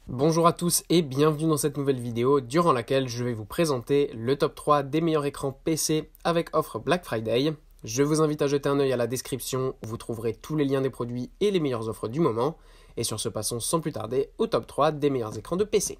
Bonjour à tous et bienvenue dans cette nouvelle vidéo durant laquelle je vais vous présenter le top 3 des meilleurs écrans PC avec offre Black Friday. Je vous invite à jeter un œil à la description où vous trouverez tous les liens des produits et les meilleures offres du moment. Et sur ce, passons sans plus tarder au top 3 des meilleurs écrans de PC.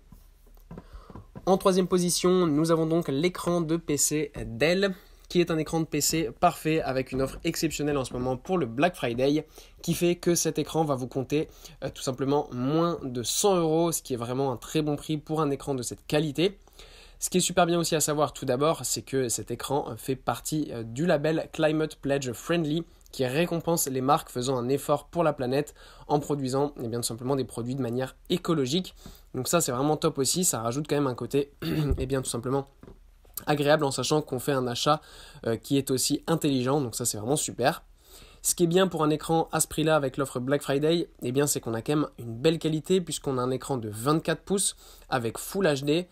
En troisième position, nous avons donc l'écran de PC Dell, qui est un écran de PC parfait avec une offre exceptionnelle en ce moment pour le Black Friday, qui fait que cet écran va vous coûter tout simplement moins de 100 €, ce qui est vraiment un très bon prix pour un écran de cette qualité. Ce qui est super bien aussi à savoir tout d'abord, c'est que cet écran fait partie du label Climate Pledge Friendly, qui récompense les marques faisant un effort pour la planète en produisant bien, tout simplement des produits de manière écologique. Donc ça c'est vraiment top aussi, ça rajoute quand même un côté tout simplement agréable en sachant qu'on fait un achat qui est aussi intelligent, donc ça c'est vraiment super. Ce qui est bien pour un écran à ce prix-là avec l'offre Black Friday, c'est qu'on a quand même une belle qualité puisqu'on a un écran de 24 pouces avec Full HD.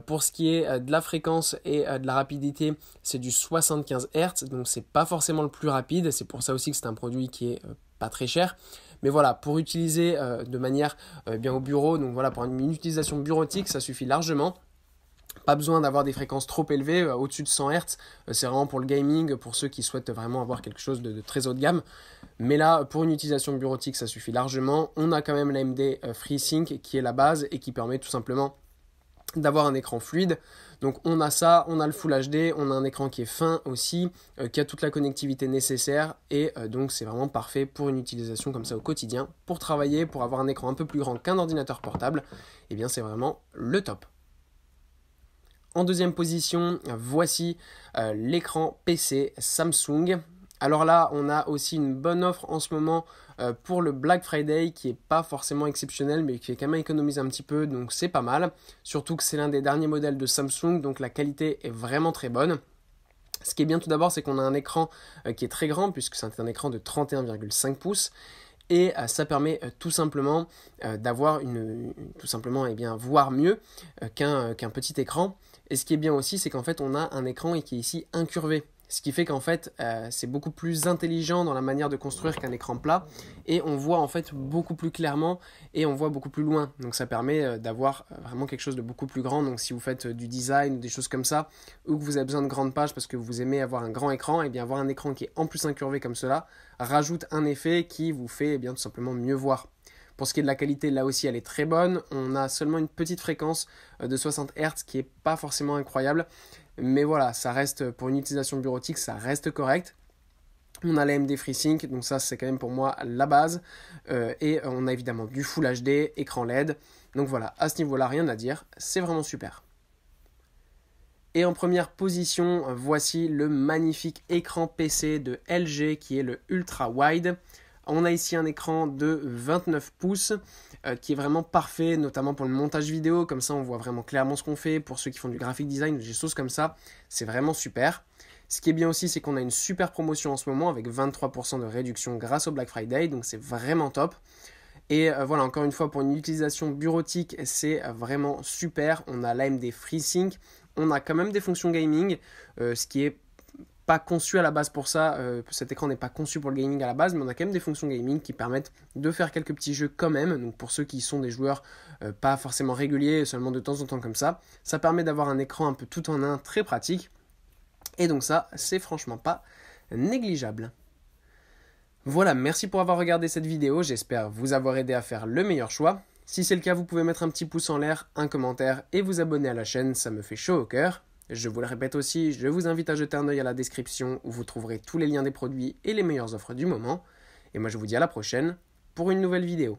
Pour ce qui est de la fréquence et de la rapidité, c'est du 75 Hz, donc c'est pas forcément le plus rapide, c'est pour ça aussi que c'est un produit qui est pas très cher. Mais voilà, pour utiliser de manière bien au bureau, donc voilà, pour une utilisation bureautique, ça suffit largement. Pas besoin d'avoir des fréquences trop élevées, au-dessus de 100 Hz, c'est vraiment pour le gaming, pour ceux qui souhaitent vraiment avoir quelque chose de très haut de gamme. Mais là, pour une utilisation bureautique, ça suffit largement. On a quand même l'AMD FreeSync qui est la base et qui permet tout simplement d'avoir un écran fluide. Donc on a ça, on a le Full HD, on a un écran qui est fin aussi, qui a toute la connectivité nécessaire et donc c'est vraiment parfait pour une utilisation comme ça au quotidien. Pour travailler, pour avoir un écran un peu plus grand qu'un ordinateur portable, c'est vraiment le top. En deuxième position, voici l'écran PC Samsung. Alors là, on a aussi une bonne offre en ce moment pour le Black Friday qui n'est pas forcément exceptionnel mais qui est quand même économisé un petit peu, donc c'est pas mal. Surtout que c'est l'un des derniers modèles de Samsung, donc la qualité est vraiment très bonne. Ce qui est bien tout d'abord, c'est qu'on a un écran qui est très grand puisque c'est un écran de 31,5 pouces. Et ça permet tout simplement d'avoir voir mieux qu'un petit écran. Et ce qui est bien aussi, c'est qu'en fait, on a un écran qui est ici incurvé. Ce qui fait qu'en fait, c'est beaucoup plus intelligent dans la manière de construire qu'un écran plat. Et on voit en fait beaucoup plus clairement et on voit beaucoup plus loin. Donc ça permet d'avoir vraiment quelque chose de beaucoup plus grand. Donc si vous faites du design ou des choses comme ça, ou que vous avez besoin de grandes pages parce que vous aimez avoir un grand écran, avoir un écran qui est en plus incurvé comme cela, rajoute un effet qui vous fait tout simplement mieux voir. Pour ce qui est de la qualité, là aussi elle est très bonne. On a seulement une petite fréquence de 60 Hz qui n'est pas forcément incroyable. Mais voilà, ça reste pour une utilisation bureautique, ça reste correct. On a l'AMD FreeSync, donc ça c'est quand même pour moi la base. Et on a évidemment du Full HD, écran LED. Donc voilà, à ce niveau-là, rien à dire, c'est vraiment super. Et en première position, voici le magnifique écran PC de LG qui est le Ultra Wide. On a ici un écran de 29 pouces qui est vraiment parfait, notamment pour le montage vidéo. Comme ça, on voit vraiment clairement ce qu'on fait. Pour ceux qui font du graphic design, des choses comme ça, c'est vraiment super. Ce qui est bien aussi, c'est qu'on a une super promotion en ce moment avec 23% de réduction grâce au Black Friday. Donc, c'est vraiment top. Et voilà, encore une fois, pour une utilisation bureautique, c'est vraiment super. On a l'AMD FreeSync. On a quand même des fonctions gaming, ce qui est pas conçu à la base pour ça, cet écran n'est pas conçu pour le gaming à la base, mais on a quand même des fonctions gaming qui permettent de faire quelques petits jeux quand même, donc pour ceux qui sont des joueurs pas forcément réguliers, seulement de temps en temps comme ça permet d'avoir un écran un peu tout en un très pratique, et donc ça c'est franchement pas négligeable. Voilà, merci pour avoir regardé cette vidéo, j'espère vous avoir aidé à faire le meilleur choix. Si c'est le cas, vous pouvez mettre un petit pouce en l'air, un commentaire et vous abonner à la chaîne, ça me fait chaud au cœur. Je vous le répète aussi, je vous invite à jeter un œil à la description où vous trouverez tous les liens des produits et les meilleures offres du moment. Et moi je vous dis à la prochaine pour une nouvelle vidéo.